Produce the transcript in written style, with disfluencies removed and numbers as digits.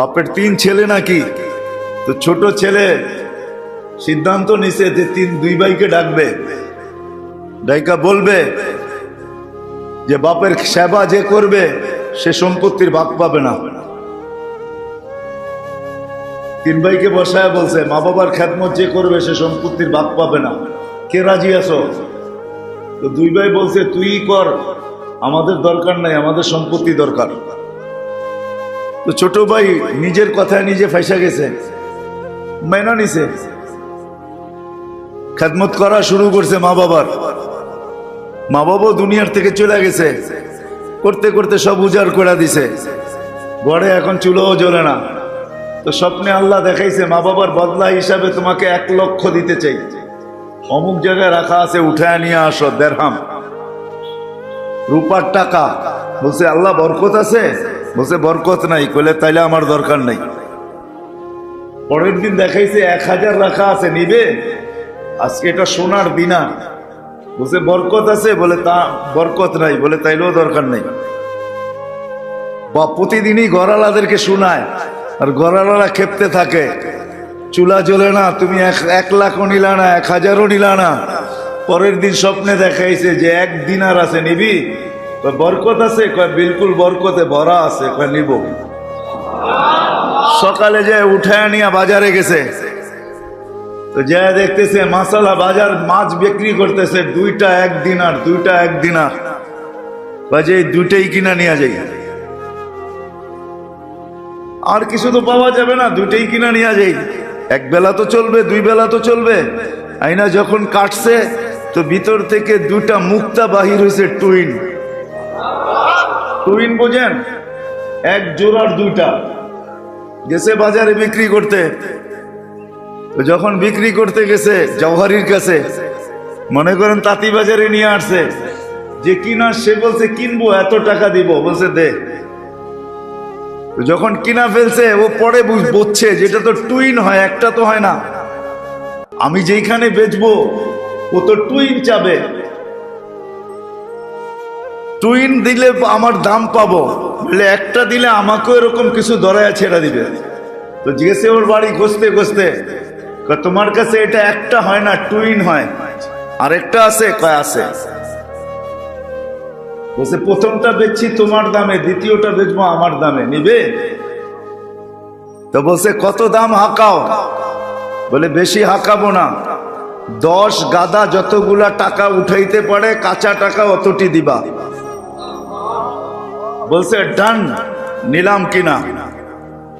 বাপের 3 ছেলে নাকি, তো ছোট ছেলে সিদ্ধান্ত নিছে যে 2 ভাইকে ডাকবে, ডাইকা বলবে যে বাপের সেবা যে করবে সে সম্পত্তির ভাগ পাবে না। 3 ভাইকে বসায় বলছে মা বাবার খেদমত যে করবে সে সম্পত্তির ভাগ পাবে না, কে রাজি আছো? তো 2 ভাই বলছে তুই কর, আমাদের দরকার নাই, আমাদের সম্পত্তি দরকার। তো ছোট ভাই নিজের কথায় নিজে ফাইসা গেছে, মাইনা নিছে, খেদমত করা শুরু করছে মা বাবার। মা বাবাও দুনিয়ার থেকে চলে গেছে, করতে করতে সব উজাড় করে দিছে, ঘরে এখন চুলোও জ্বলে না। তো স্বপ্নে আল্লাহ দেখাইছে মা বাবার বদলা হিসাবে তোমাকে 1 লক্ষ দিতে চাই, অমুক জায়গায় রাখা আছে, উঠায় নিয়ে আসো, দেড়হাম রূপার টাকা। বলছে আল্লাহ বরকত আছে? বলছে বরকত নাই। কইলে তাইলে আমার দরকার নাই। পরের দিন দেখাইছে 1000 রাখা আছে, নিবে? আজকে এটা সোনার দিনার। বলছে বরকত আছে? বলে তা বরকত নাই। বলে তাইলেও দরকার নাই। বা প্রতিদিনই গড়ালাদেরকে শোনায়, আর গড়ালারা খেপতে থাকে, চুলা জ্বলে না, তুমি 1 লাখও নিলা না, 1000ও নিলা না। পরের দিন স্বপ্নে দেখাইছে যে 1 দিনার আছে, নিবি? বরকত আছে? কয় বিলকুল বরকতে ভরা আছে। কয় নিব। সকালে যায় উঠায় নিয়ে বাজারে গেছে, তো যা দেখতেছে মাসালা বাজার মাছ বিক্রি করতেছে, 2টা 1 দিনার, 2টা 1 দিনার। বাজে 2টাই কিনা নিয়ে যাই, আর কিছু তো পাওয়া যাবে না, 2টাই কিনা নিয়ে যাই। 1 বেলা তো চলবে, 2 বেলা তো চলবে। আইনা যখন কাটছে তো ভিতর থেকে 2টা মুক্তা বাহির হয়েছে, টুইন। টুইন বোঝেন? 1 জোড়ার 2টা। গেছে বাজারে বিক্রি করতে। তো যখন বিক্রি করতে গেছে জওহারির কাছে, মনে করেন তাঁতি বাজারে নিয়ে আসছে, যে কিনা সে বলছে কিনবো, এত টাকা দিব। বলছে দে। যখন কিনা ফেলছে ও পরে বুঝছে যেটা তো টুইন হয়, একটা তো হয় না। আমি যেইখানে বেচবো ও তো টুইন চাবে, টুইন দিলে আমার দাম পাবো, বলে একটা দিলে আমাকেও এরকম কিছু দরায়া ছেড়া দিবে। তো জিজ্ঞেসে ওর বাড়ি খুঁজতে খুঁজতে, তোমার কাছে এটা একটা হয় না, টুইন হয়, আরেকটা আছে? কয় আছে। বলছে প্রথমটা বেচছি তোমার দামে, দ্বিতীয়টা বেচবো আমার দামে, নিবে? তো বলছে কত দাম হাঁকাও? বলে বেশি হাঁকাবো না, 10 গাদা যতগুলা টাকা উঠাইতে পারে কাঁচা টাকা অতটি দিবা। বলছে ডান, নিলাম কিনা।